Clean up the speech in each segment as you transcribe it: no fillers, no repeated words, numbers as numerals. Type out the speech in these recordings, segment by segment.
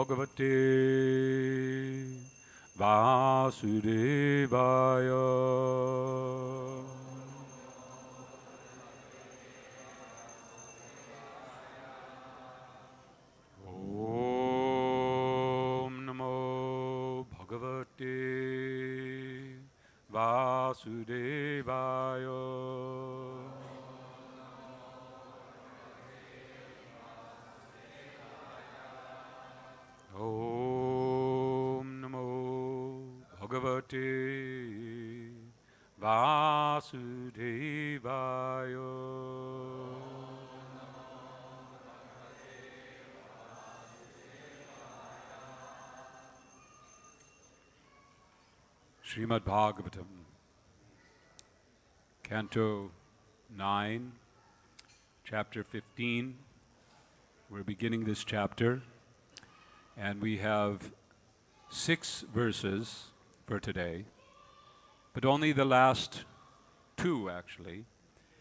Bhagavate Vasudevaya. Om Namo Bhagavate Vasudevaya. Om Namo Bhagavate Vasudevaya. Srimad Bhagavatam, Canto 9, Chapter 15. We're beginning this chapter, and we have 6 verses for today, but only the last 2 actually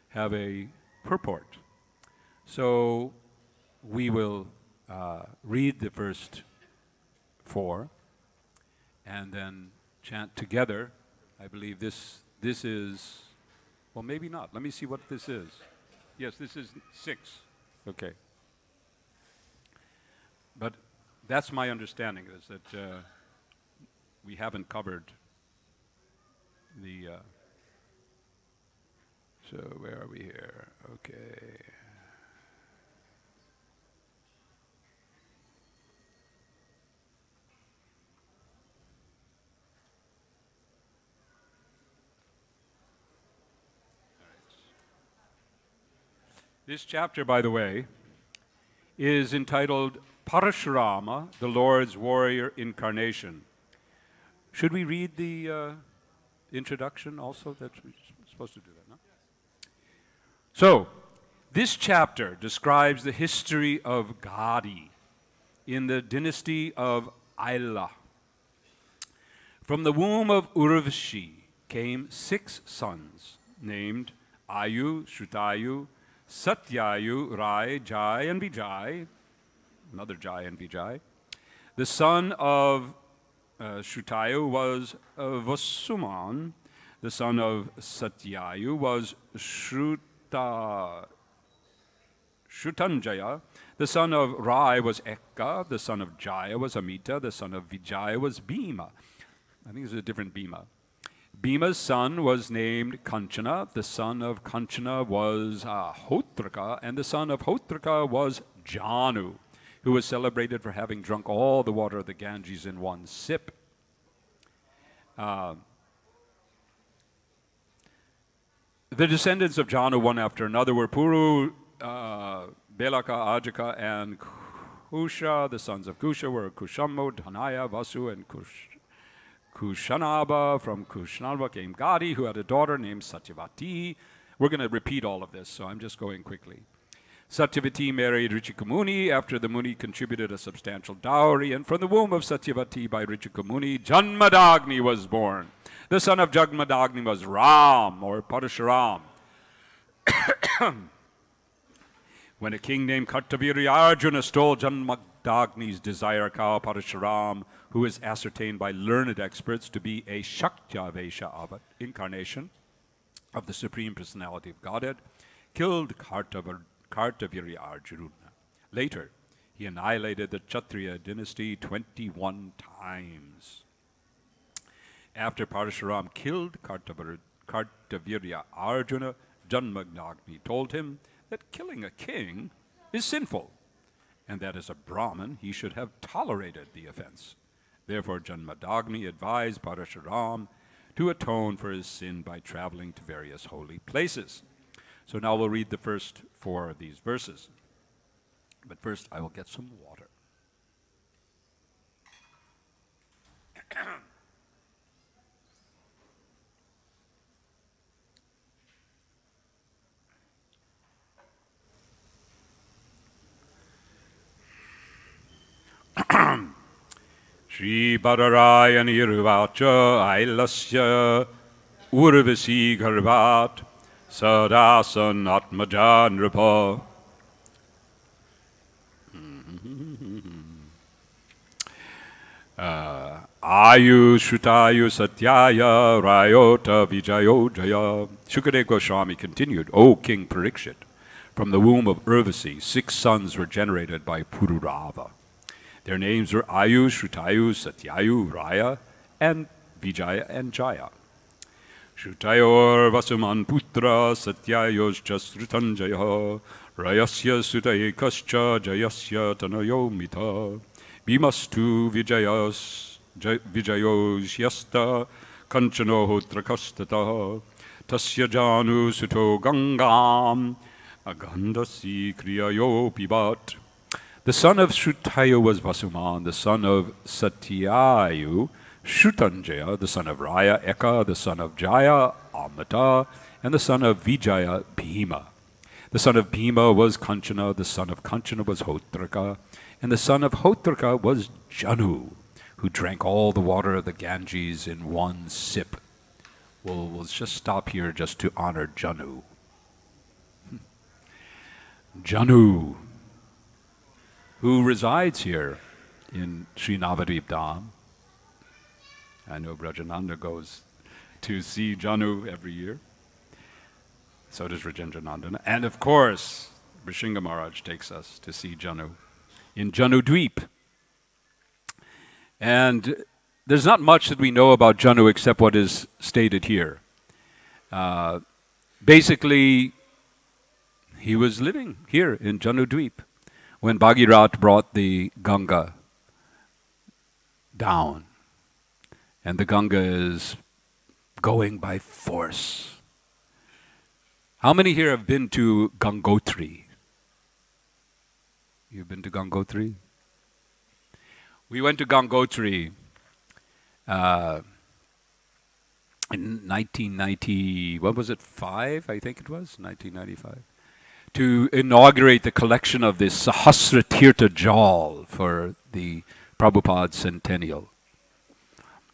have a purport. So we will read the first 4 and then chant together. I believe this is, well, maybe not. Let me see what this is. Yes, this is 6. Okay. But that's my understanding, is that we haven't covered the, so where are we here? Okay. This chapter, by the way, is entitled Parashurama, the Lord's Warrior Incarnation. Should we read the introduction also? We're supposed to do that, no? So, this chapter describes the history of Gadi in the dynasty of Aila. From the womb of Urvashi came 6 sons, named Ayu, Shrutayu, Satyayu, Rai, Jai, and Vijay. Another Jai and Vijay. The son of Shrutayu was Vasuman. The son of Satyayu was Shrutanjaya. The son of Rai was Ekka. The son of Jaya was Amita. The son of Vijaya was Bhima. I think it's a different Bhima. Bhima's son was named Kanchana. The son of Kanchana was Hotraka. And the son of Hotraka was Janu, who was celebrated for having drunk all the water of the Ganges in one sip. The descendants of Janu, one after another, were Puru, Belaka, Ajaka, and Kusha. The sons of Kusha were Kushamo, Dhanaya, Vasu, and Kushanaba. From Kushanaba came Gadi, who had a daughter named Satyavati. We're going to repeat all of this, so I'm just going quickly. Satyavati married Richikamuni after the Muni contributed a substantial dowry, and from the womb of Satyavati by Richikamuni, Janmadagni was born. The son of Janmadagni was Ram, or Parashuram. When a king named Kartavirya Arjuna stole Janmadagni's desire cow, Parashuram, who is ascertained by learned experts to be a Shaktavesha of it, incarnation of the Supreme Personality of Godhead, killed Kartavirya Arjuna. Later, he annihilated the Kshatriya dynasty 21 times. After Parashuram killed Kartavirya Arjuna, Janmadagni told him that killing a king is sinful, and that as a Brahmin he should have tolerated the offense. Therefore, Janmadagni advised Parashuram to atone for his sin by traveling to various holy places. So now we'll read the first 4 of these verses. But first, I will get some water. Shri Badaraya Nirvacha Ailasya Urvasi Garbhat Sadasan Atmaja Nripa. Ayu Shrutayu Satyaya Rayota Vijayo Jaya. Shukadeva Goswami continued, O King Parikshit, from the womb of Urvasi, 6 sons were generated by Pururava. Their names were Ayu, Shrutayu, Satyayu, Raya, and Vijaya and Jaya. Shrutayor Vasuman Putra Satyayoscha Srutanjaya Rayasya Sutaekascha Jayasya Tanayo Mita Bimastu Vijayosyasta Kanchanohotra Kastata Tasya Janu Suto Gangam Agandasi Kriyayo Pibat. The son of Shrutayu was Vasuman, the son of Satyayu Shrutanjaya, the son of Raya, Eka, the son of Jaya, Amata, and the son of Vijaya, Bhima. The son of Bhima was Kanchana, the son of Kanchana was Hotraka, and the son of Hotraka was Janu, who drank all the water of the Ganges in one sip. We'll just stop here just to honor Janu. Janu, who resides here in Sri Navadvip Dham. I know Brajananda goes to see Janu every year. So does Rajendranandana. And of course, Vrishinga Maharaj takes us to see Janu in Janu Dweep. And there's not much that we know about Janu except what is stated here. Basically, he was living here in Janu Dweep when Bhagirath brought the Ganga down. And the Ganga is going by force. How many here have been to Gangotri? You've been to Gangotri? We went to Gangotri in 1990, what was it, 5, I think it was, 1995, to inaugurate the collection of this Sahasra Tirtha Jal for the Prabhupada Centennial.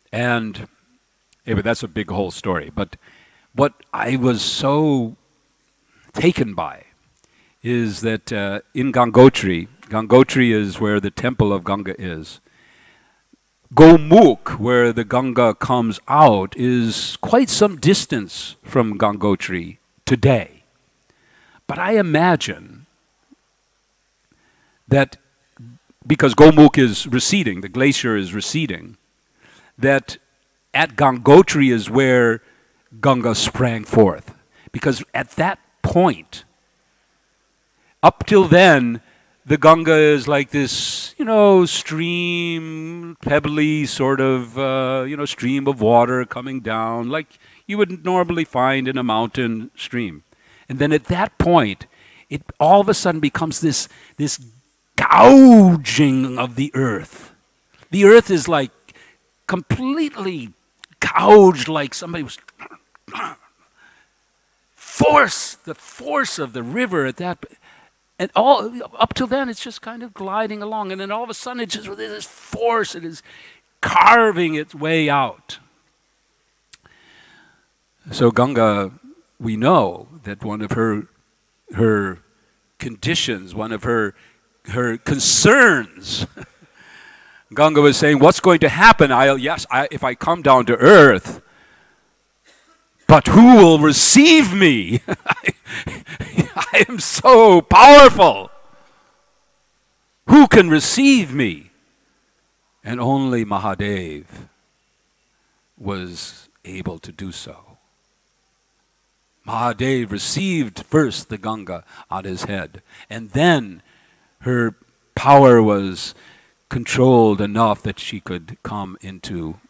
And anyway, that's a big whole story. But what I was so taken by is that in Gangotri, Gangotri is where the temple of Ganga is. Gomukh, where the Ganga comes out, is quite some distance from Gangotri today. But I imagine that because Gomukh is receding, the glacier is receding, that at Gangotri is where Ganga sprang forth. Because at that point, up till then, the Ganga is like this, stream, pebbly sort of, stream of water coming down, like you would normally find in a mountain stream. And then at that point, it all of a sudden becomes this gouging of the earth. The earth is like completely gouged, like somebody was the force of the river at that, and all up till then it's just kind of gliding along, and then all of a sudden it's just with this force, it is carving its way out. So Ganga, we know that one of her conditions, one of her concerns, Ganga was saying, what's going to happen? If I come down to earth, but who will receive me? I am so powerful. Who can receive me? And only Mahadev was able to do so. Mahadev received first the Ganga on his head, and then her power was controlled enough that she could come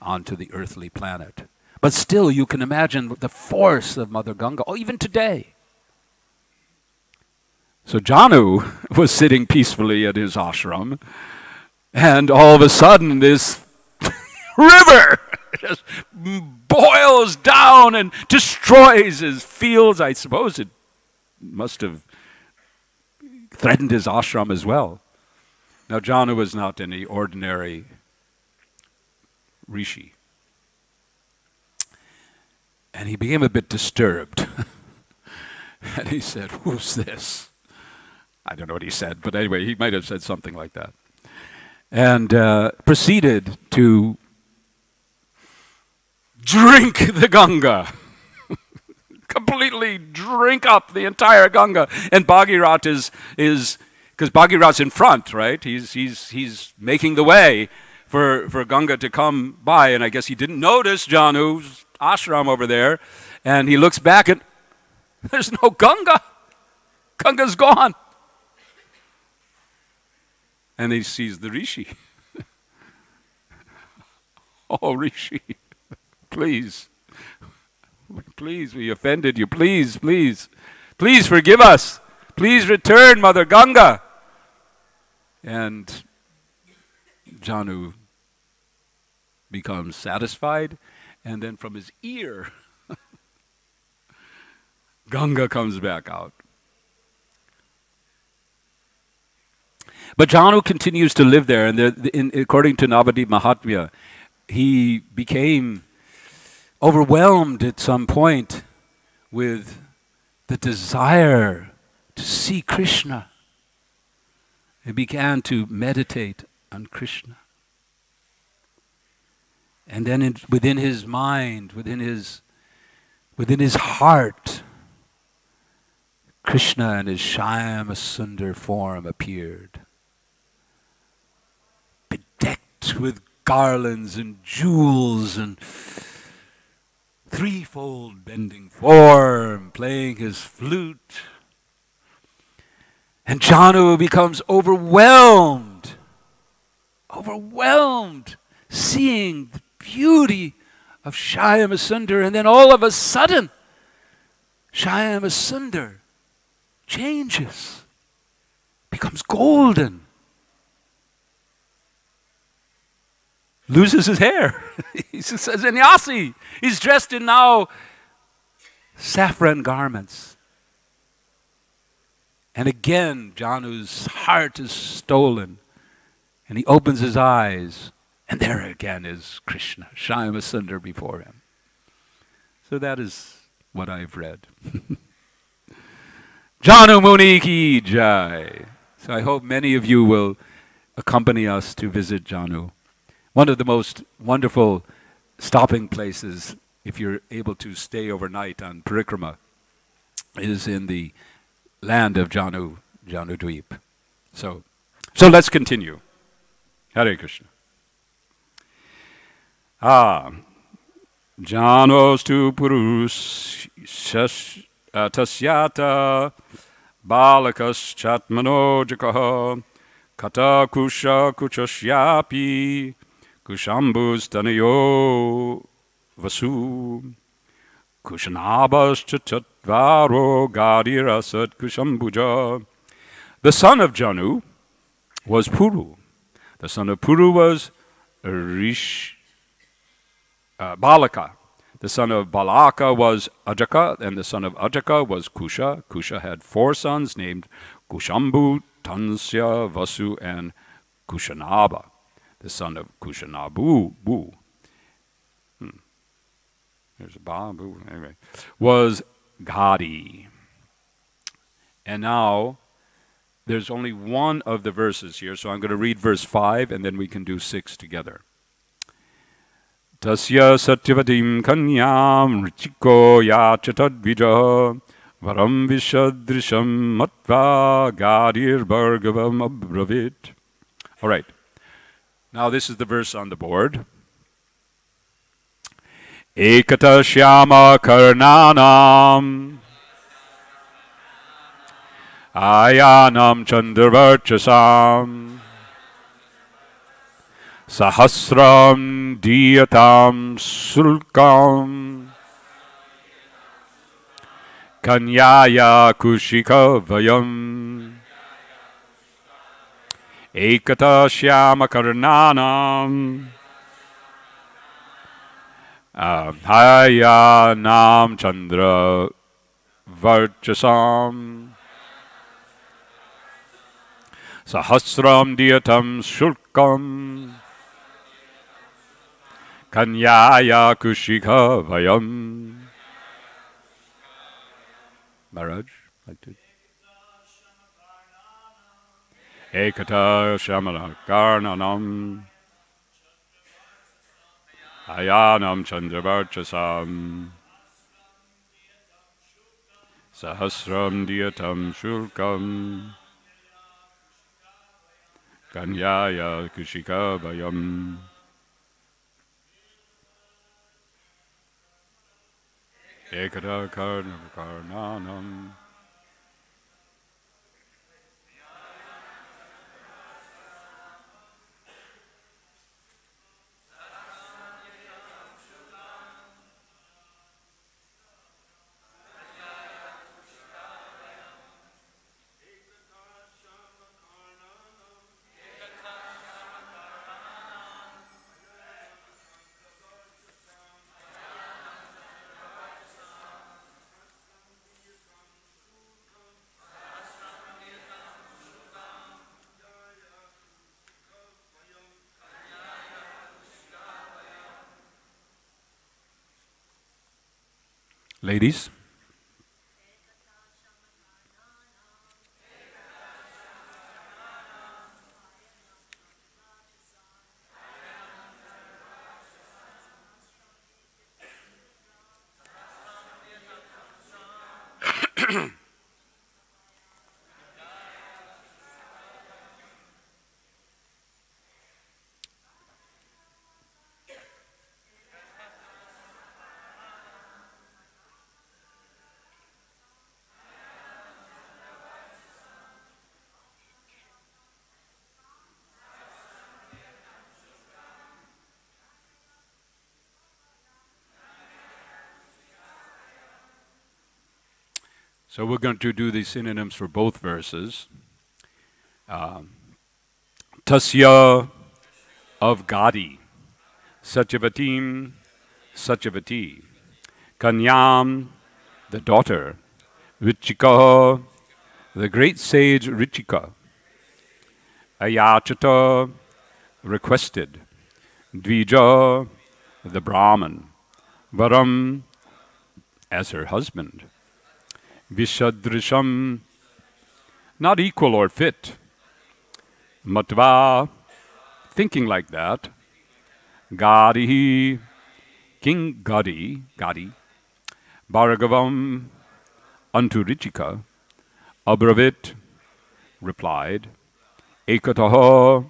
onto the earthly planet. But still, you can imagine the force of Mother Ganga, even today. So Janu was sitting peacefully at his ashram, and all of a sudden this river just boils down and destroys his fields. I suppose it must have threatened his ashram as well. Now Janu was not any ordinary rishi. And he became a bit disturbed. And he said, who's this? I don't know what he said, but anyway, he might have said something like that. and proceeded to drink the Ganga. Completely drink up the entire Ganga. And Bhagirath is because Bhagirath's in front, right? He's making the way for Ganga to come by, and I guess he didn't notice Janu's ashram over there, and he looks back and there's no Ganga. Ganga's gone. And he sees the Rishi. Oh, Rishi, please, we offended you. Please forgive us. Please return, Mother Ganga. And Janu becomes satisfied, and then from his ear, Ganga comes back out. But Janu continues to live there, and according to Navadip Mahatmya, he became overwhelmed at some point with the desire to see Krishna. He began to meditate on Krishna. And then within his mind, within his heart, Krishna in his Shyama Sundar form appeared, bedecked with garlands and jewels and threefold bending form, playing his flute. And Janu becomes overwhelmed, seeing the beauty of Shyama Sundar, and then all of a sudden, Shyama Sundar changes, becomes golden, loses his hair. He's a sannyasi. He's dressed in now saffron garments. And again, Janu's heart is stolen, and he opens his eyes, and there again is Krishna, Shyama Sundar before him. So that is what I've read. Janu Muni ki jai. So I hope many of you will accompany us to visit Janu. One of the most wonderful stopping places, if you're able to stay overnight on Parikrama, is in the land of Janu Dweep. So let's continue. Hare Krishna. Janostu purus tasyata balakas chatmanojakaha kata kusha kuchashyapi kushambus tanayo vasu kushanabas chatvaro gadirasat kushambuja. The son of Janu was Puru. The son of Puru was Balaka. The son of Balaka was Ajaka, and the son of Ajaka was Kusha. Kusha had 4 sons named Kushambu, Tansya, Vasu, and Kushanaba. The son of Kushanabu, there's a Babu, anyway, was Gadi. And now, there's only one of the verses here, so I'm going to read verse 5, and then we can do 6 together. Tasya satyavatim kanyam richiko yachatadvija varam vishadrisham matva gadir bhargavam abravit. All right. Now this is the verse on the board. Ekata shyama karnanam ayanam chandravarchasam sahasram diyatam sulkam kanyaya kushika vayam ekata shyama karnanam ayanam chandra varchasam sahasram diyatam sulkam kanyaya kushika vayam. Maharaj, like to. Ekata Shamana Karnanam Ayanam Chandravarchasam Sahasram Diyatam Shulkam Kanyaya Kushika Vayam. Ekada Karnanam. Ladies, so we're going to do the synonyms for both verses. Tasya of Gadi, Satyavatim, Satyavati, Kanyam, the daughter, Richika, the great sage Richika, Ayachata, requested, Dvija, the Brahman, Varam, as her husband, Vishadrisham, not equal or fit, Matva, thinking like that, Gadi, King Gadi, Bhargavam, unto Richika, Abravit, replied, Ekataha,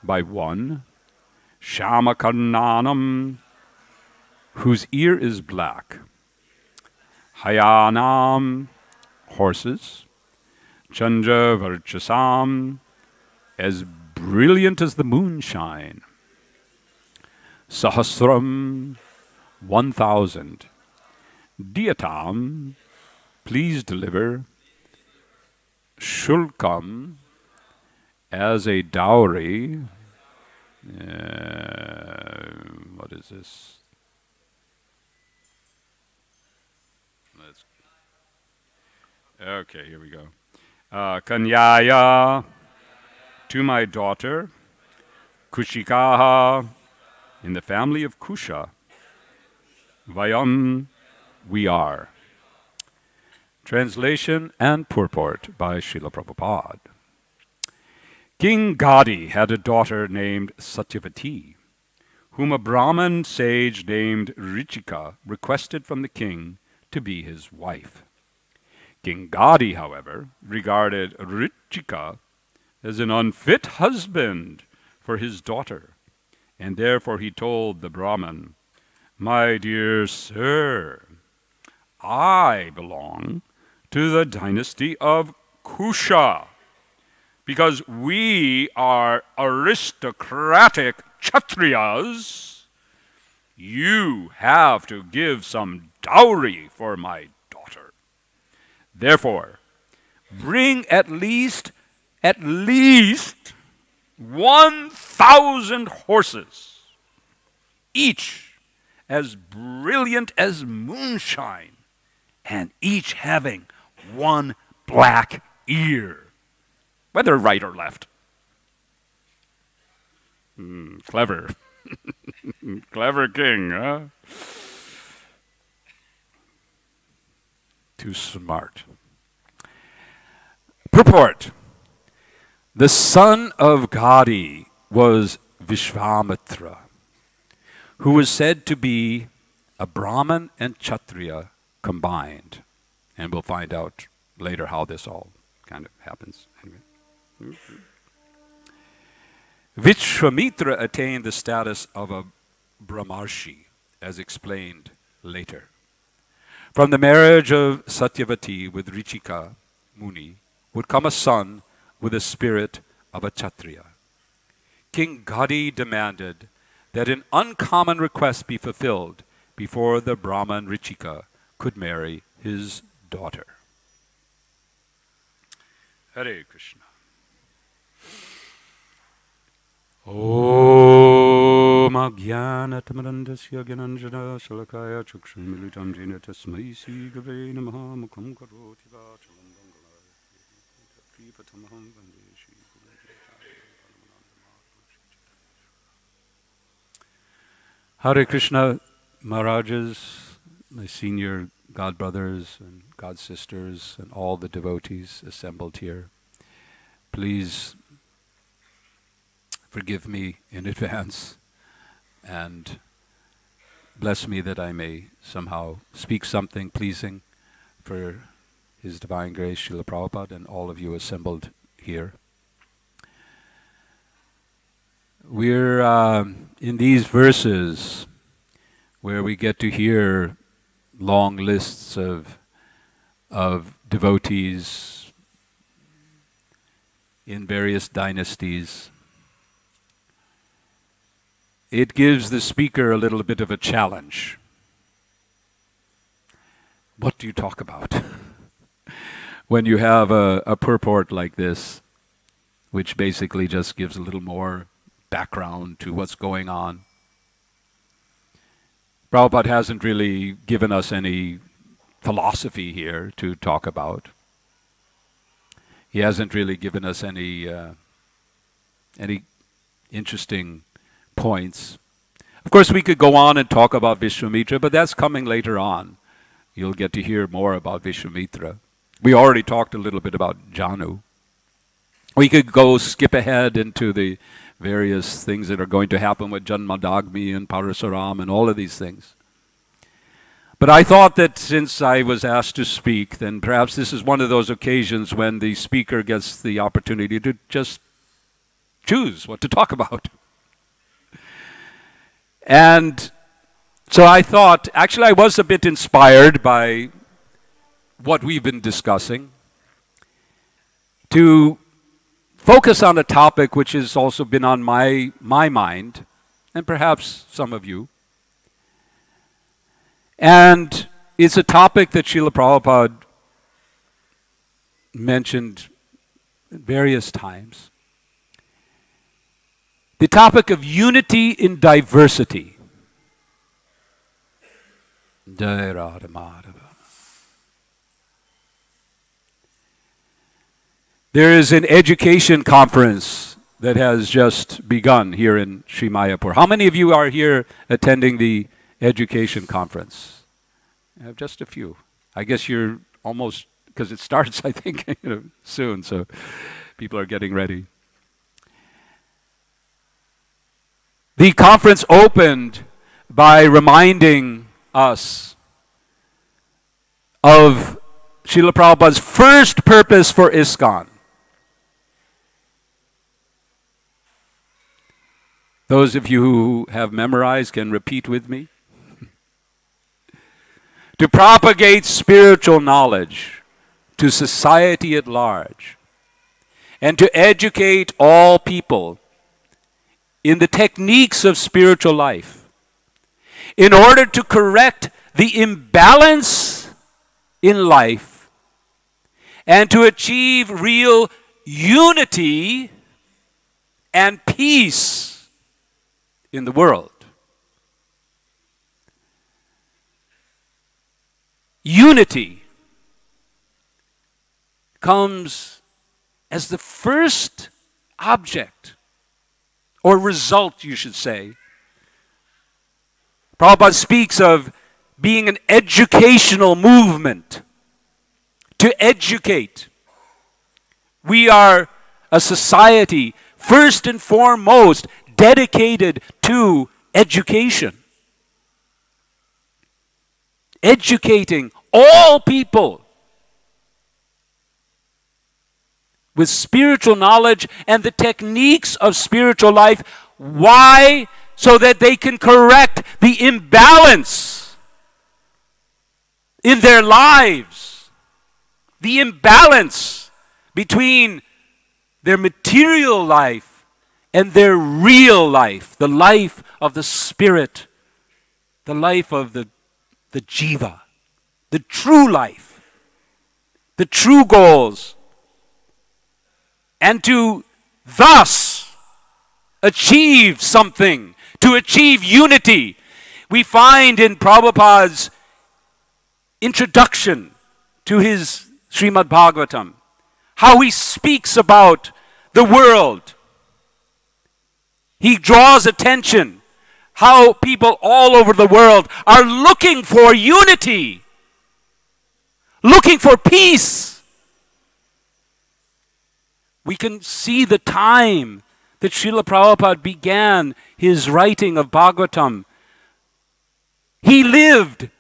by one, Shamakarnanam, whose ear is black, Hayanam, horses, Chandra Varchasam, as brilliant as the moonshine, Sahasram, 1,000, Diyatam, please deliver, Shulkam, as a dowry, what is this? Okay, here we go. Kanyaya, to my daughter, Kushikaha, in the family of Kusha, Vayam, we are. Translation and purport by Srila Prabhupada. King Gadi had a daughter named Satyavati, whom a Brahmin sage named Richika requested from the king to be his wife. King Gadi, however, regarded Richika as an unfit husband for his daughter, and therefore he told the Brahmin, "My dear sir, I belong to the dynasty of Kusha, because we are aristocratic Kshatriyas. You have to give some dowry for my daughter. Therefore, bring at least 1,000 horses, each as brilliant as moonshine, and each having one black ear, whether right or left." Clever. Clever king, huh? Too smart. Purport. The son of Gadi was Vishvamitra, who was said to be a Brahmin and Kshatriya combined. And we'll find out later how this all kind of happens. Anyway. Vishvamitra attained the status of a Brahmarshi, as explained later. From the marriage of Satyavati with Richika Muni would come a son with the spirit of a Kshatriya. King Gadi demanded that an uncommon request be fulfilled before the Brahman Richika could marry his daughter. Hare Krishna. Om Ajnanatamrandasya Gyananjana Shalakaya Chakshmilitam Jena Tasmai Sri Gave Namaha Mukham Karoti Vachalam Bangalaya Kripatamaham Vande Shri Hare Krishna, Maharajas, my senior God brothers and God sisters, and all the devotees assembled here. Please forgive me in advance and bless me that I may somehow speak something pleasing for His Divine Grace, Srila Prabhupada, and all of you assembled here. We're in these verses where we get to hear long lists of devotees in various dynasties. It gives the speaker a little bit of a challenge. What do you talk about? When you have a purport like this, which basically just gives a little more background to what's going on. Prabhupada hasn't really given us any philosophy here to talk about. He hasn't really given us any interesting points. Of course, we could go on and talk about Vishvamitra, but that's coming later on. You'll get to hear more about Vishvamitra. We already talked a little bit about Janu. We could go skip ahead into the various things that are going to happen with Janmadagmi and Parasuram and all of these things. But I thought that since I was asked to speak, then perhaps this is one of those occasions when the speaker gets the opportunity to just choose what to talk about. And so I thought, actually I was a bit inspired by what we've been discussing, to focus on a topic which has also been on my mind, and perhaps some of you. And it's a topic that Srila Prabhupada mentioned various times. The topic of unity in diversity. Jai Radha Madhava. There is an education conference that has just begun here in Sri Mayapur. How many of you are here attending the education conference? I have just a few. I guess you're almost, because it starts, I think, soon, so people are getting ready. The conference opened by reminding us of Srila Prabhupada's first purpose for ISKCON. Those of you who have memorized can repeat with me. To propagate spiritual knowledge to society at large, and to educate all people in the techniques of spiritual life, in order to correct the imbalance in life and to achieve real unity and peace in the world. Unity comes as the first object, or result, you should say. Prabhupada speaks of being an educational movement. To educate. We are a society first and foremost dedicated to education. Educating all people with spiritual knowledge and the techniques of spiritual life. Why? So that they can correct the imbalance in their lives. The imbalance between their material life and their real life. The life of the spirit. The life of the jiva. The true life. The true goals. And to thus achieve something, to achieve unity. We find in Prabhupada's introduction to his Srimad Bhagavatam how he speaks about the world. He draws attention how people all over the world are looking for unity, looking for peace. We can see the time that Srila Prabhupada began his writing of Bhagavatam. He lived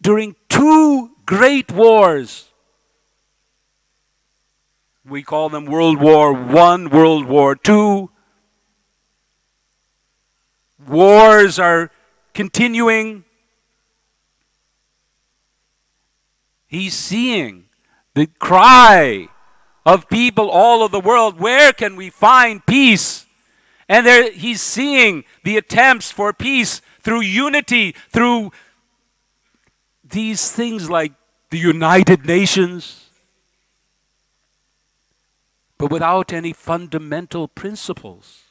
during two great wars. We call them World War I, World War II. Wars are continuing. He's seeing the cry of people all over the world. Where can we find peace? And there, he's seeing the attempts for peace through unity, through these things like the United Nations, but without any fundamental principles,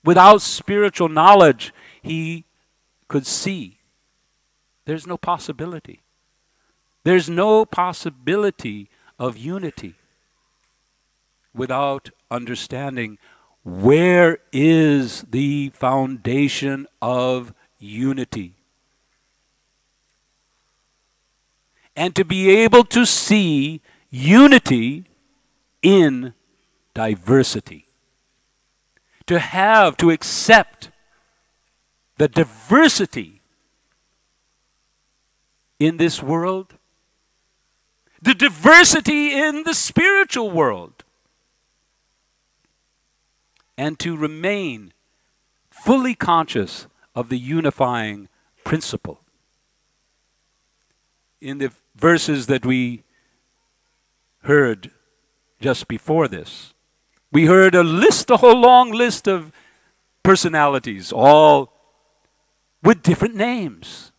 without spiritual knowledge. He could see there's no possibility. There's no possibility of unity without understanding where is the foundation of unity. And to be able to see unity in diversity. To accept the diversity in this world, the diversity in the spiritual world, and to remain fully conscious of the unifying principle. In the verses that we heard just before this, we heard a whole long list of personalities, all with different names.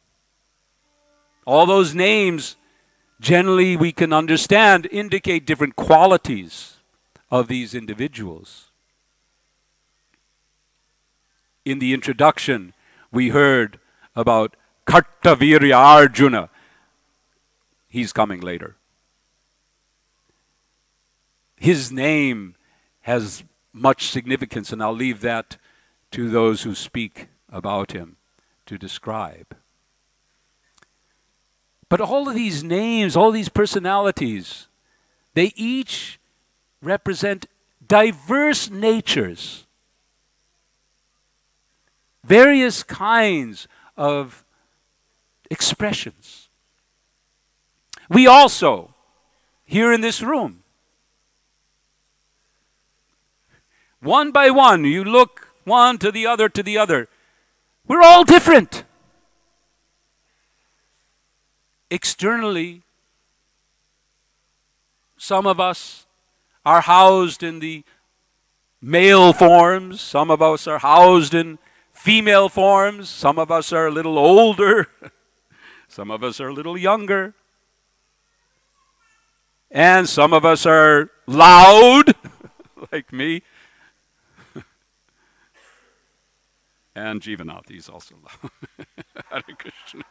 All those names, generally we can understand, indicate different qualities of these individuals. In the introduction, we heard about Kartavirya Arjuna. He's coming later. His name has much significance, and I'll leave that to those who speak about him to describe. But all of these names, all these personalities, they each represent diverse natures, various kinds of expressions. We also, here in this room, one by one, you look one to the other, we're all different. Externally, some of us are housed in the male forms, some of us are housed in female forms, some of us are a little older, some of us are a little younger, and some of us are loud, like me. And Jivanath, he's also loud. Hare Krishna.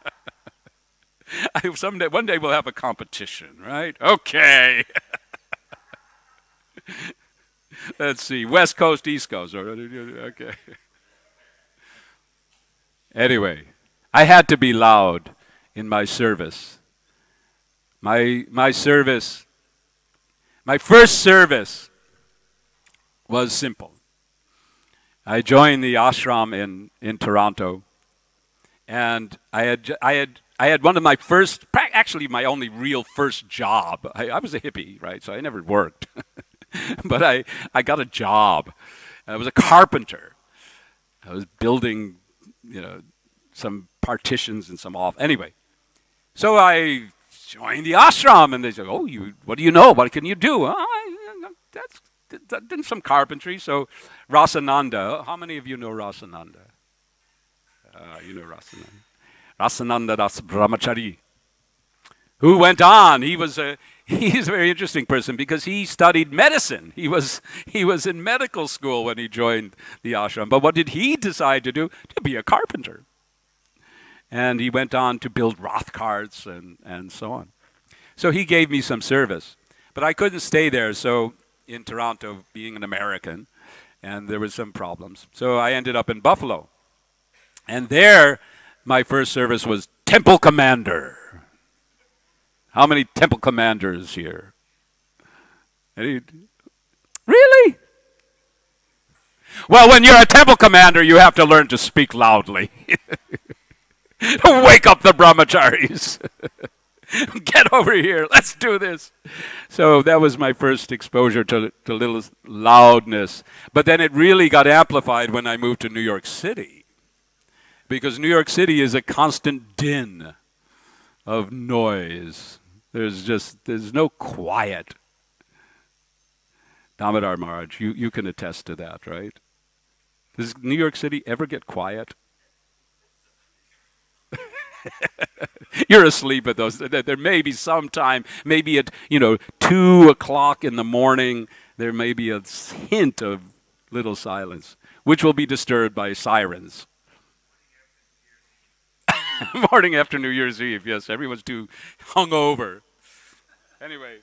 One day we'll have a competition, right? Okay. Let's see, West Coast, East Coast. Okay. Anyway, I had to be loud in my service. My service My first service was simple. I joined the ashram in Toronto, and I had one of my first, actually my only real first job. I was a hippie, right? So I never worked, but I got a job. I was a carpenter. I was building, some partitions and some off. Anyway, so I joined the ashram, and they said, "Oh, what do you know? What can you do?" That's did some carpentry. So Rasananda, how many of you know Rasananda? You know Rasananda. Rasananda Das Brahmachari, who went on. He's a very interesting person because he studied medicine. He was in medical school when he joined the ashram. But what did he decide to do? To be a carpenter. And he went on to build Roth carts and so on. So he gave me some service. But I couldn't stay there, so in Toronto, being an American, and there was some problems. So I ended up in Buffalo. And there, my first service was temple commander. How many temple commanders here? Really? Well, when you're a temple commander, you have to learn to speak loudly. Wake up the brahmacharis. Get over here. Let's do this. So that was my first exposure to little loudness. But then it really got amplified when I moved to New York City. Because New York City is a constant din of noise. There's no quiet. Damodar Maharaj, you can attest to that, right? Does New York City ever get quiet? You're asleep at those. There may be some time, maybe at 2 o'clock in the morning, there may be a hint of little silence, which will be disturbed by sirens. Morning after New Year's Eve, yes, everyone's too hungover. Anyway,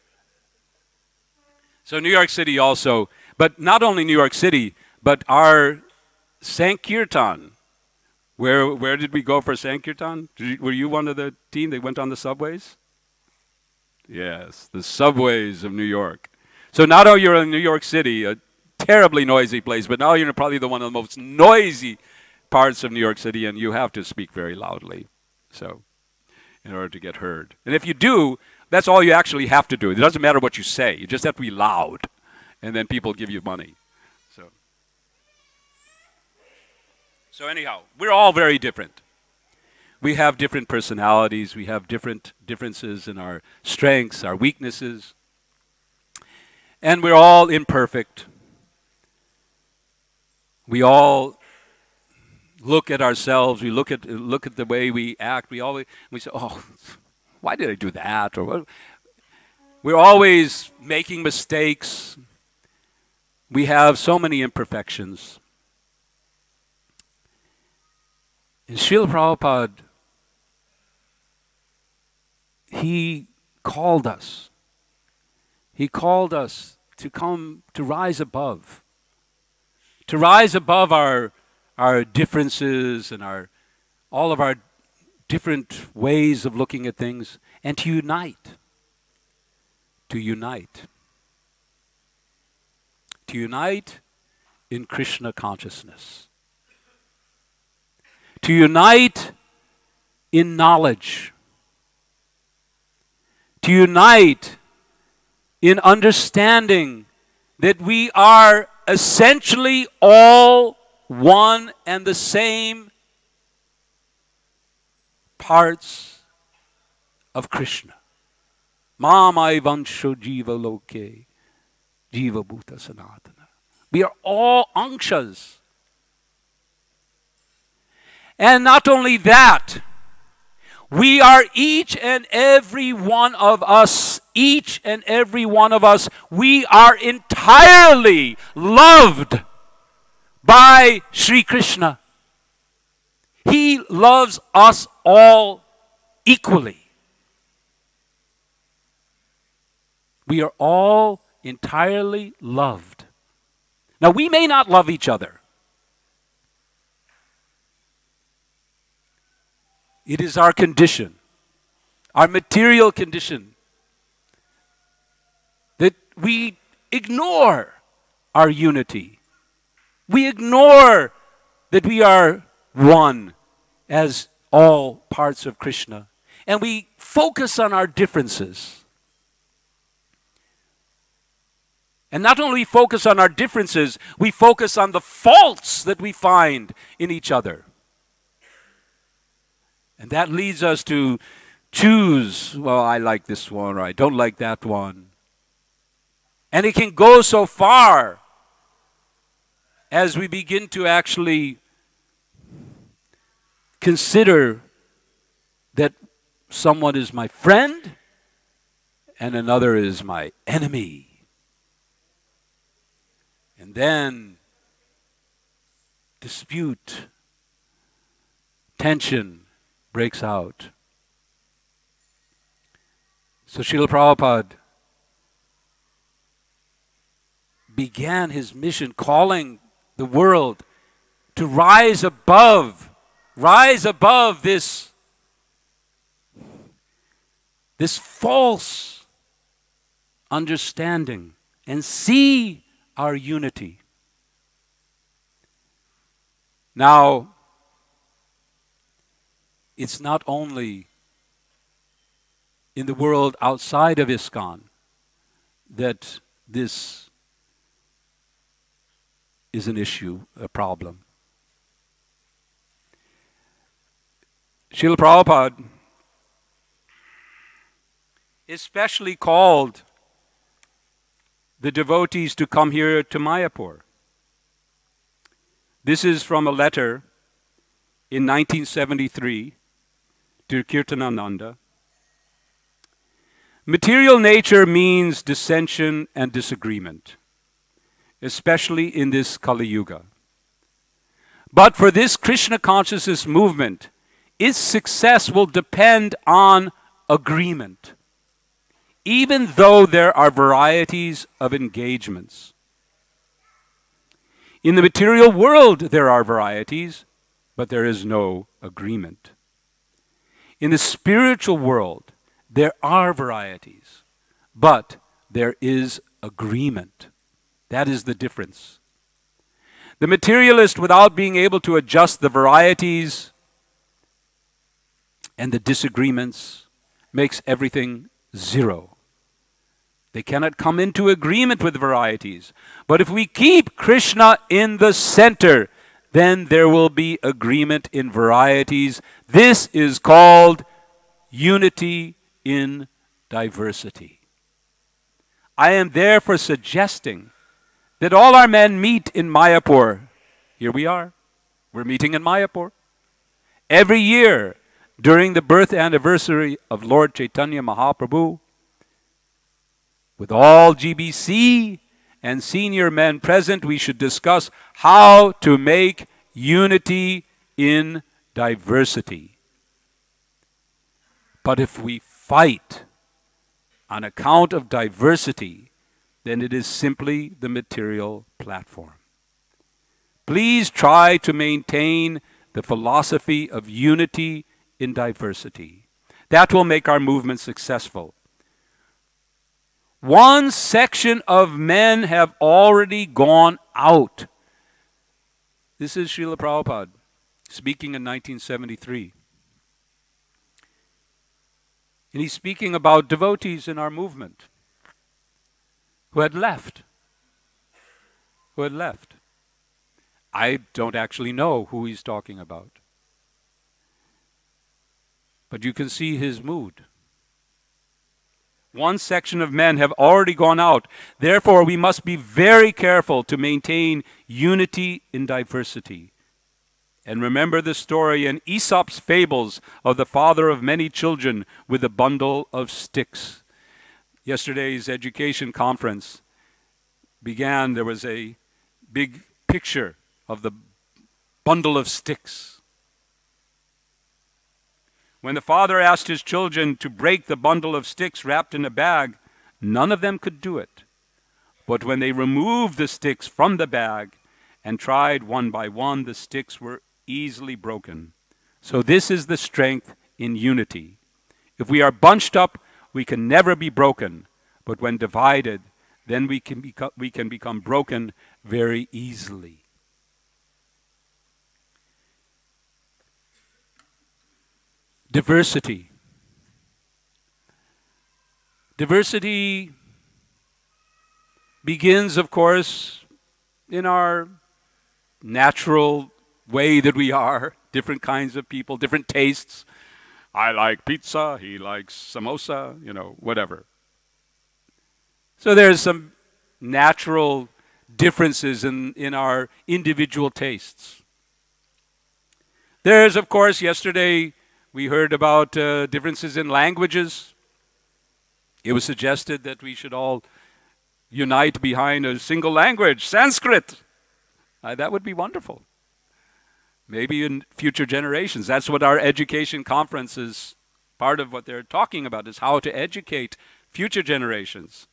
so New York City also, but not only New York City, but our Sankirtan. Where did we go for Sankirtan? Were you one of the team that went on the subways? Yes, the subways of New York. So not only you're in New York City, a terribly noisy place, but now you're probably the one of the most noisy parts of New York City, and you have to speak very loudly, so in order to get heard. And if you do, that's all you actually have to do. It doesn't matter what you say. You just have to be loud, and then people give you money. So anyhow, we're all very different. We have different personalities. We have differences in our strengths, our weaknesses. And we're all imperfect. We all look at ourselves. We look at the way we act. We say, "Oh, why did I do that?" Or what? We're always making mistakes. We have so many imperfections. And Srila Prabhupada, he called us. He called us to come, to rise above. To rise above our differences and all of our different ways of looking at things, and to unite. To unite. To unite in Krishna consciousness. To unite in knowledge. To unite in understanding that we are essentially all one and the same parts of Krishna. Mamai vansho jiva loke, jiva bhuta sanatana. We are all anshas. And not only that, we are each and every one of us, we are entirely loved by Sri Krishna. He loves us all equally. We are all entirely loved. Now, we may not love each other. It is our condition, our material condition, that we ignore our unity. We ignore that we are one as all parts of Krishna. And we focus on our differences. And not only focus on our differences, we focus on the faults that we find in each other. And that leads us to choose, well, I like this one, or I don't like that one. And it can go so far as we begin to actually consider that someone is my friend and another is my enemy. And then dispute, tension breaks out. So Srila Prabhupada began his mission calling the world to rise above this false understanding and see our unity. Now, it's not only in the world outside of ISKCON that this is an issue, a problem. Srila Prabhupada especially called the devotees to come here to Mayapur. This is from a letter in 1973 to Kirtanananda. Material nature means dissension and disagreement, especially in this Kali Yuga. But for this Krishna consciousness movement, its success will depend on agreement, even though there are varieties of engagements. In the material world, there are varieties, but there is no agreement. In the spiritual world, there are varieties, but there is agreement. That is the difference. The materialist, without being able to adjust the varieties and the disagreements, makes everything zero. They cannot come into agreement with varieties. But if we keep Krishna in the center, then there will be agreement in varieties. This is called unity in diversity. I am therefore suggesting that all our men meet in Mayapur. Here we are. We're meeting in Mayapur. Every year during the birth anniversary of Lord Chaitanya Mahaprabhu, with all GBC and senior men present, we should discuss how to make unity in diversity. But if we fight on account of diversity, then it is simply the material platform. Please try to maintain the philosophy of unity in diversity. That will make our movement successful. One section of men have already gone out. This is Srila Prabhupada speaking in 1973. And he's speaking about devotees in our movement who had left. I don't actually know who he's talking about. But you can see his mood. One section of men have already gone out. Therefore, we must be very careful to maintain unity in diversity. And remember the story in Aesop's fables of the father of many children with a bundle of sticks. Yesterday's education conference began, there was a big picture of the bundle of sticks. When the father asked his children to break the bundle of sticks wrapped in a bag, none of them could do it. But when they removed the sticks from the bag and tried one by one, the sticks were easily broken. So this is the strength in unity. If we are bunched up, we can never be broken. But when divided, then we can become broken very easily. Diversity. Diversity begins, of course, in our natural way that we are, different kinds of people, different tastes. I like pizza, he likes samosa, whatever. So there's some natural differences in our individual tastes. There's, of course, yesterday we heard about differences in languages. It was suggested that we should all unite behind a single language, Sanskrit. That would be wonderful. Maybe in future generations. That's what our education conference is. Part of what they're talking about is how to educate future generations.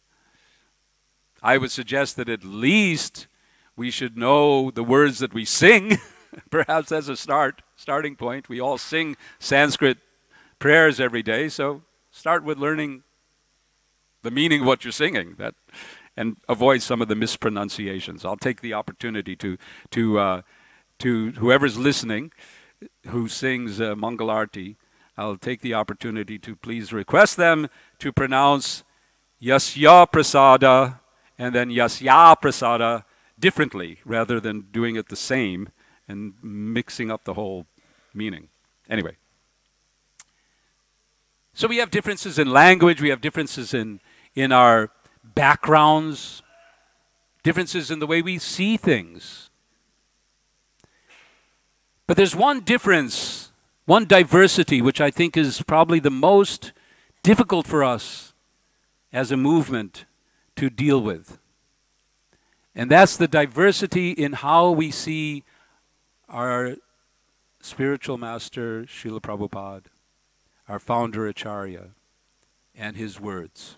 I would suggest that at least we should know the words that we sing, perhaps as a starting point. We all sing Sanskrit prayers every day, so start with learning the meaning of what you're singing, and avoid some of the mispronunciations. I'll take the opportunity to whoever's listening who sings Mangalarti, I'll take the opportunity to please request them to pronounce Yasya Prasada and then Yasya Prasada differently rather than doing it the same and mixing up the whole meaning. Anyway. So we have differences in language, we have differences in our backgrounds, differences in the way we see things. But there's one difference, one diversity, which I think is probably the most difficult for us as a movement to deal with. And that's the diversity in how we see our spiritual master, Srila Prabhupada, our founder Acharya, and his words.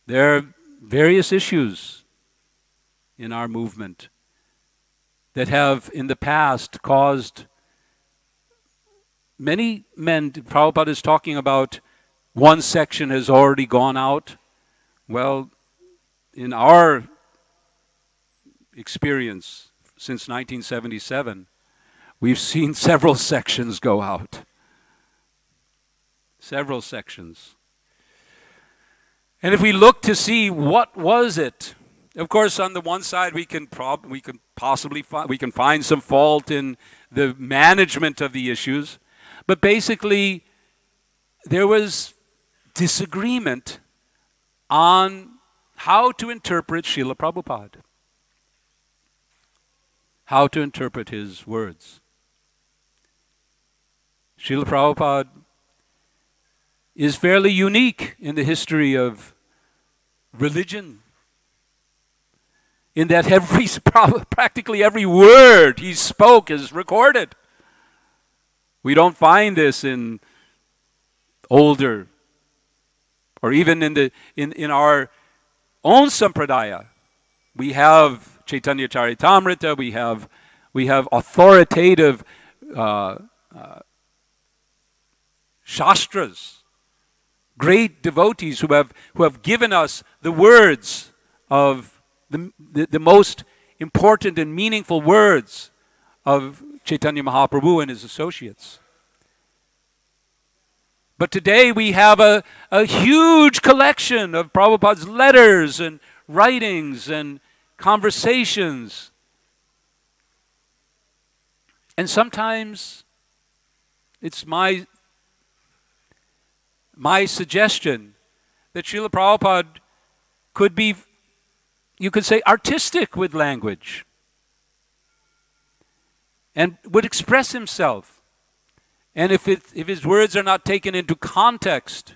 There are various issues in our movement that have in the past caused many men. Prabhupada is talking about one section has already gone out. Well, in our experience since 1977, we've seen several sections go out. Several sections. And if we look to see what was it, of course, on the one side we can find some fault in the management of the issues, but basically there was disagreement on how to interpret Srila Prabhupada, how to interpret his words. Srila Prabhupada is fairly unique in the history of religion, in that practically every word he spoke is recorded. We don't find this in older, or even in our own sampradaya. We have Chaitanya Charitamrita, we have authoritative shastras, great devotees who have given us the words of the most important and meaningful words of Chaitanya Mahaprabhu and his associates. But today we have a huge collection of Prabhupada's letters and writings and conversations. And sometimes it's my suggestion that Srila Prabhupada could be, you could say, artistic with language and would express himself. And if his words are not taken into context,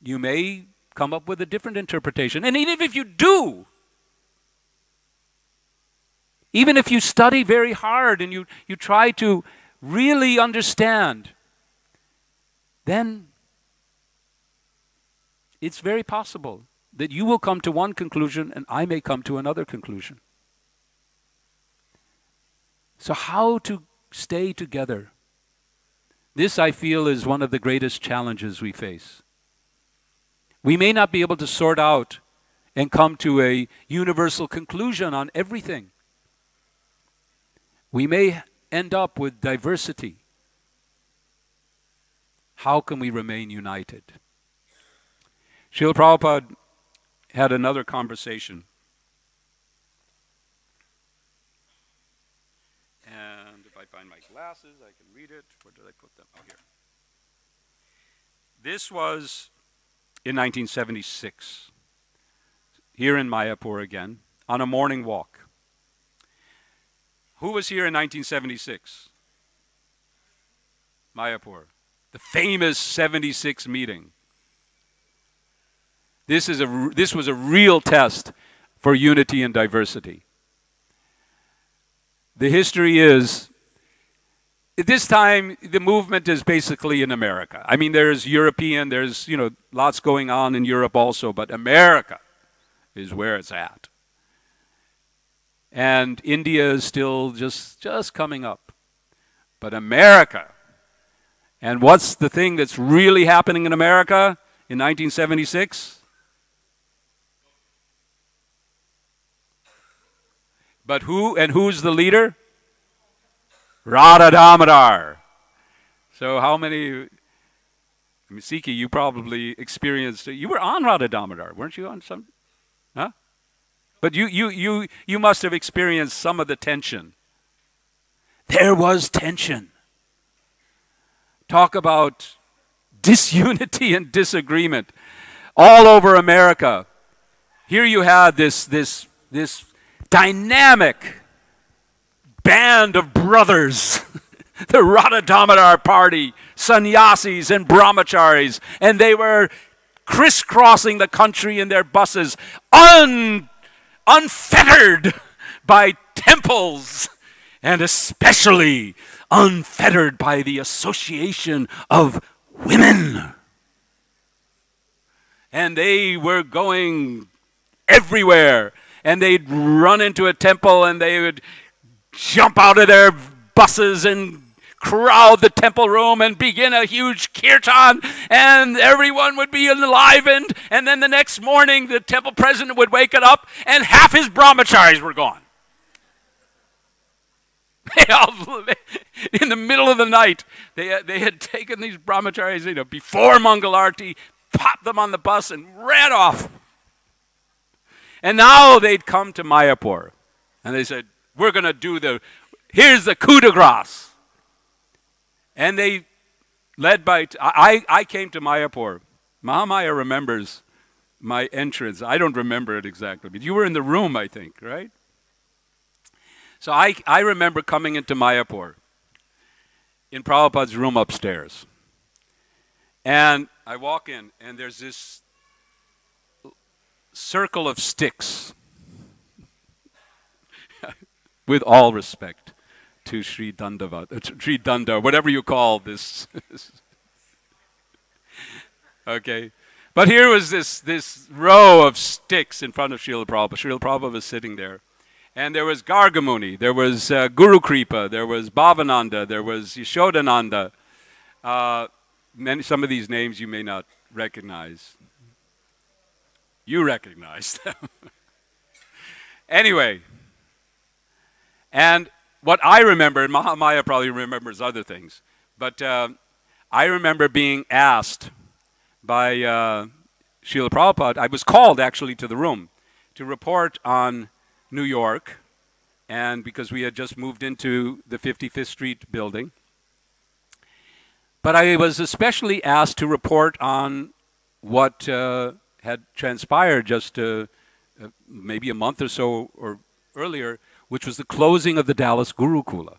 you may come up with a different interpretation. And even if you do, even if you study very hard and you try to really understand, then it's very possible that you will come to one conclusion and I may come to another conclusion. So how to stay together? This, I feel, is one of the greatest challenges we face. We may not be able to sort out and come to a universal conclusion on everything. We may end up with diversity. How can we remain united? Srila Prabhupada had another conversation. And if I find my glasses, I can read it. Where did I put them? Oh, here. This was in 1976, here in Mayapur again, on a morning walk. Who was here in 1976? Mayapur. The famous 76 meeting. This was a real test for unity and diversity. The history is, at this time, the movement is basically in America. I mean, there's European, there's, lots going on in Europe also, but America is where it's at. And India is still just coming up. But America, and what's the thing that's really happening in America in 1976? But who's the leader? Radha Damodar. So how many, Siki, you probably experienced, you were on Radha Damodar, weren't you on some, huh? But you must have experienced some of the tension. There was tension. Talk about disunity and disagreement all over America. Here you had this dynamic band of brothers, the Radha Damodar party, sannyasis and brahmacharis, and they were crisscrossing the country in their buses, unfettered by temples, and especially unfettered by the association of women. And they were going everywhere, and they'd run into a temple and they would jump out of their buses and crowd the temple room and begin a huge kirtan, and everyone would be enlivened, and then the next morning the temple president would wake it up and half his brahmacharis were gone. In the middle of the night, they had taken these brahmacharis, before Mangal Arati, popped them on the bus and ran off. And now they'd come to Mayapur, and they said, we're going to do here's the coup de grace. And they, led by, I came to Mayapur. Mahamaya remembers my entrance. I don't remember it exactly, but you were in the room, I think, right? So I remember coming into Mayapur in Prabhupada's room upstairs. And I walk in, and there's this circle of sticks. With all respect to Sri Danda, whatever you call this. Okay. But here was this row of sticks in front of Srila Prabhupada. Srila Prabhupada was sitting there. And there was Gargamuni, there was Guru Kripa, there was Bhavananda, there was Yashodananda. Some of these names you may not recognize. You recognize them. Anyway. And what I remember, and Mahamaya probably remembers other things, but I remember being asked by Srila Prabhupada, I was called actually to the room to report on New York, and because we had just moved into the 55th Street building. But I was especially asked to report on what had transpired just maybe a month or so or earlier, which was the closing of the Dallas Gurukula.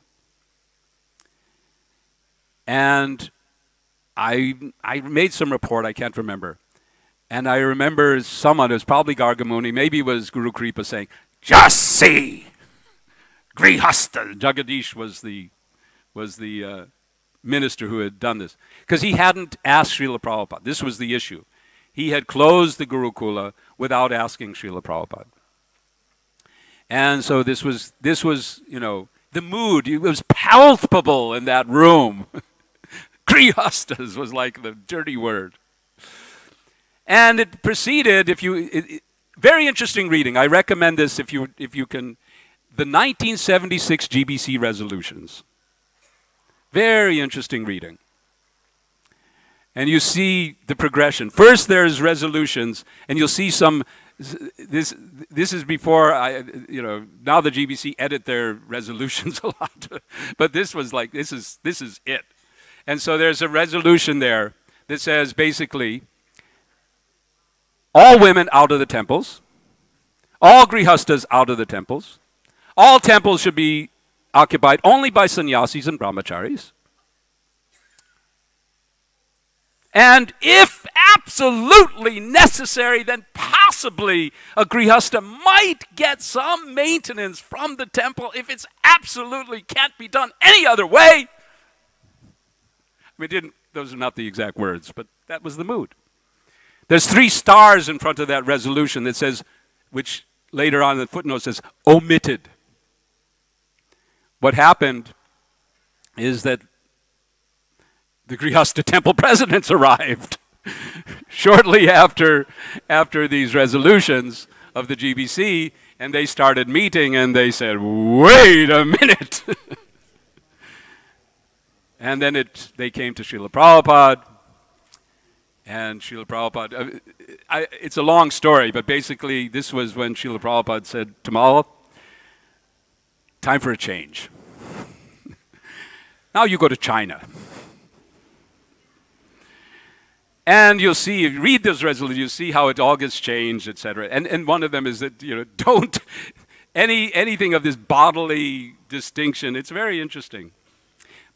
And I made some report, I can't remember. And I remember someone, it was probably Gargamuni, maybe it was Guru Kripa, saying, just see, Grihasta. Jagadish was the minister who had done this. Because he hadn't asked Srila Prabhupada. This was the issue. He had closed the Gurukula without asking Srila Prabhupada. And so this was, the mood, it was palpable in that room. Grihastas was like the dirty word. And it proceeded, very interesting reading. I recommend this if you can. The 1976 GBC resolutions. Very interesting reading. And you see the progression. First there's resolutions, and you'll see some, this is before, now the GBC edit their resolutions a lot. But this was like, this is it. And so there's a resolution there that says basically, all women out of the temples, all grihastas out of the temples, all temples should be occupied only by sannyasis and brahmacharis. And if absolutely necessary, then possibly a grihasta might get some maintenance from the temple if it's absolutely can't be done any other way. Those are not the exact words, but that was the mood. There's 3 stars in front of that resolution that says, which later on in the footnote says, omitted. What happened is that the Grihasta temple presidents arrived shortly after these resolutions of the GBC, and they started meeting, and they said, wait a minute. And then they came to Srila Prabhupada, and Srila Prabhupada, it's a long story, but basically this was when Srila Prabhupada said, Tamala, time for a change. Now you go to China. And you'll see, if you read those resolutions, you'll see how it all gets changed, etc. And one of them is that, don't, anything of this bodily distinction, it's very interesting.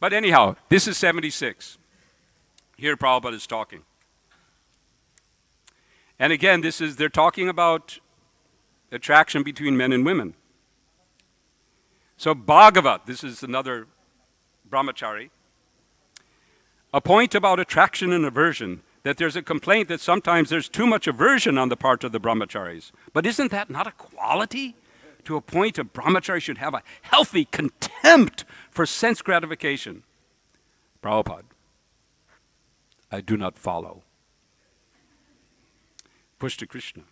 But anyhow, this is 76. Here Prabhupada is talking. And again, they're talking about attraction between men and women. So Bhagavat, this is another brahmachari, a point about attraction and aversion, that there's a complaint that sometimes there's too much aversion on the part of the brahmacharis. But isn't that not a quality? To a point a brahmachari should have a healthy contempt for sense gratification. Prabhupada, I do not follow. Push to Krishna.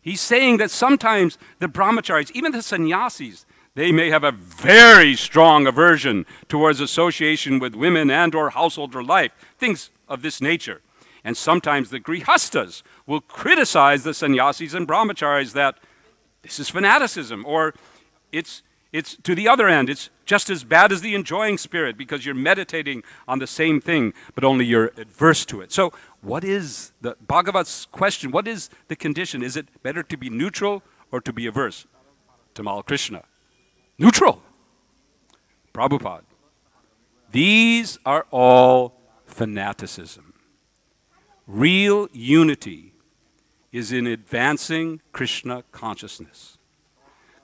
He's saying that sometimes the brahmacharis, even the sannyasis, they may have a very strong aversion towards association with women and or household or life, things of this nature. And sometimes the grihastas will criticize the sannyasis and brahmacharis that this is fanaticism, or it's to the other end, it's just as bad as the enjoying spirit because you're meditating on the same thing, but only you're adverse to it. So what is the Bhagavat's question? What is the condition? Is it better to be neutral or to be averse? Tamal Krishna. Neutral. Prabhupada. These are all fanaticism. Real unity is in advancing Krishna consciousness.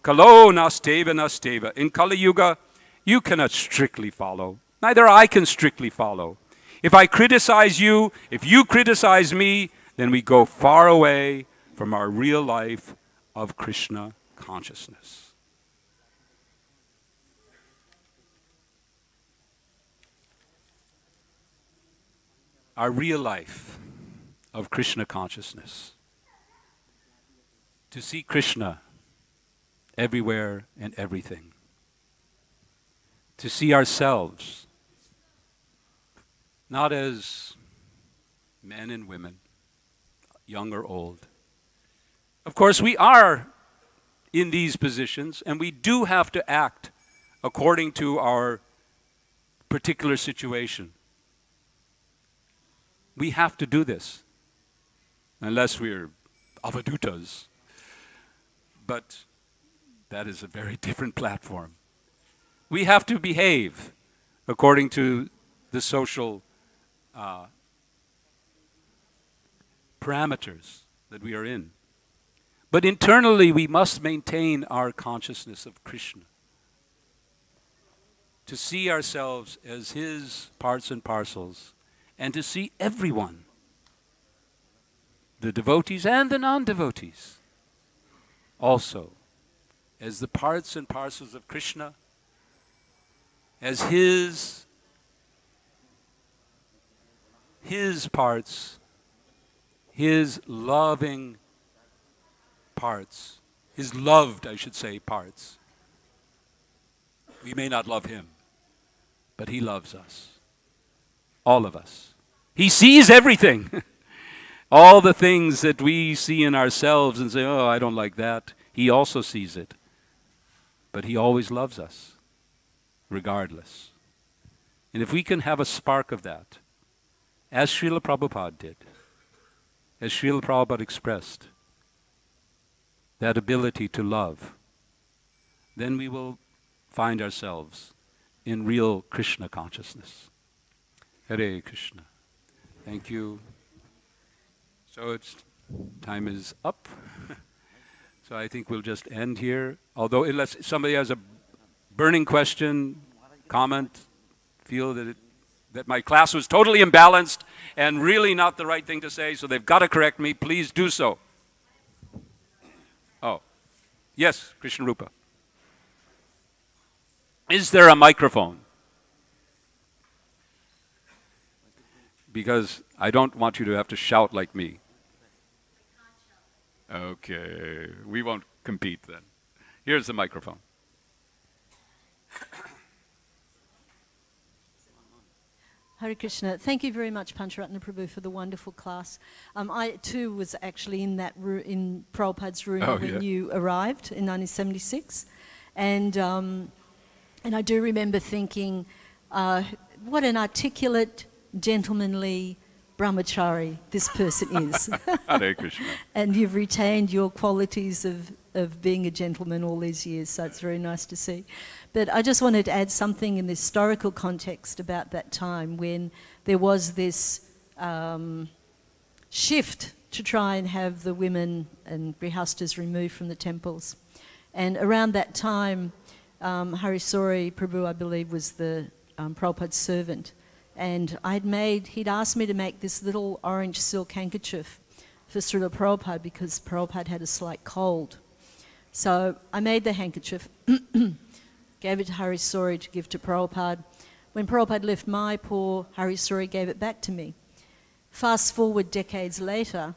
Kalo nasteva nasteva. In Kali Yuga, you cannot strictly follow. Neither I can strictly follow. If I criticize you, if you criticize me, then we go far away from our real life of Krishna consciousness. Our real life of Krishna consciousness. To see Krishna everywhere and everything. To see ourselves not as men and women, young or old. Of course, we are in these positions, and we do have to act according to our particular situation. We have to do this, unless we're avadutas. But that is a very different platform. We have to behave according to the social parameters that we are in. But internally, we must maintain our consciousness of Krishna. To see ourselves as his parts and parcels, and to see everyone, the devotees and the non-devotees, also as the parts and parcels of Krishna, as his parts his loving parts, his loved, I should say, parts. We may not love him, but he loves us. All of us. He sees everything. All the things that we see in ourselves and say, oh, I don't like that. He also sees it. But he always loves us, regardless. And if we can have a spark of that, as Srila Prabhupada did, as Srila Prabhupada expressed, that ability to love, then we will find ourselves in real Krishna consciousness. Hare Krishna. Thank you. So time is up. So I think we'll just end here. Although unless somebody has a burning question, comment, feel that my class was totally imbalanced and really not the right thing to say, so they've got to correct me, please do so. Oh, yes, Krishna Rupa. Is there a microphone? Because I don't want you to have to shout like me. Okay, we won't compete then. Here's the microphone. Hare Krishna. Thank you very much, Pancharatna Prabhu, for the wonderful class. I too was actually in that in Prabhupada's room when you arrived in 1976, and I do remember thinking, what an articulate, gentlemanly brahmachari this person is. Hare Krishna. And you've retained your qualities of being a gentleman all these years, so it's very nice to see. But I just wanted to add something in the historical context about that time when there was this shift to try and have the women and grihastas removed from the temples. And around that time, Harisori Prabhu, I believe, was the Prabhupada's servant. And he'd asked me to make this little orange silk handkerchief for Srila Prabhupada because Prabhupada had a slight cold. So I made the handkerchief, gave it to Harisori to give to Prabhupada. When Prabhupada left Mayapur, Harisori gave it back to me. Fast forward decades later,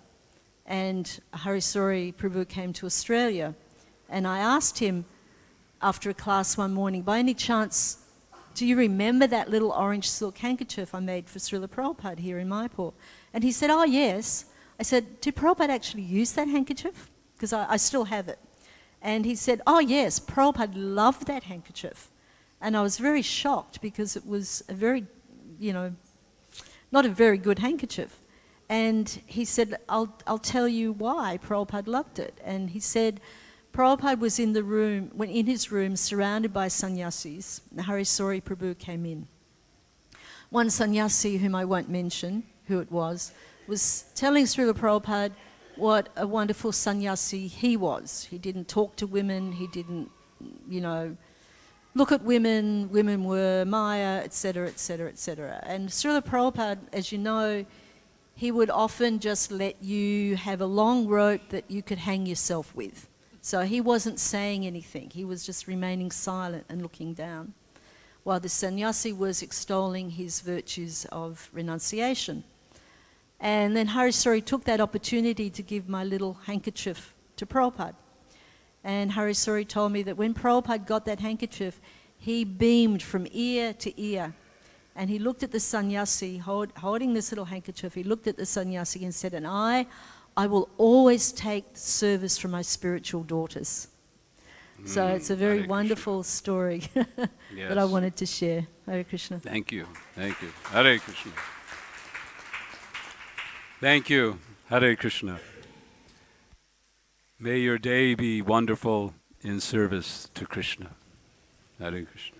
and Harisori Prabhu came to Australia, and I asked him after a class one morning, by any chance, do you remember that little orange silk handkerchief I made for Srila Prabhupada here in Mayapur? And he said, oh, yes. I said, did Prabhupada actually use that handkerchief? Because I still have it. And he said, oh, yes, Prabhupada loved that handkerchief. And I was very shocked because it was a very, not a very good handkerchief. And he said, I'll tell you why Prabhupada loved it. And he said, Prabhupada was in his room surrounded by sannyasis. Harisori Prabhu came in. One sannyasi, whom I won't mention who it was telling Srila Prabhupada what a wonderful sannyasi he was. He didn't talk to women, he didn't, look at women, women were Maya, etc., etc., etc. And Srila Prabhupada, as you know, he would often just let you have a long rope that you could hang yourself with. So he wasn't saying anything. He was just remaining silent and looking down, while the sannyasi was extolling his virtues of renunciation. And then Harisori took that opportunity to give my little handkerchief to Prabhupada. And Harisori told me that when Prabhupada got that handkerchief, he beamed from ear to ear. And he looked at the sannyasi holding this little handkerchief. He looked at the sannyasi and said, and I will always take service from my spiritual daughters. So it's a very wonderful story that I wanted to share. Hare Krishna. Thank you. Thank you. Hare Krishna. Thank you. Hare Krishna. May your day be wonderful in service to Krishna. Hare Krishna.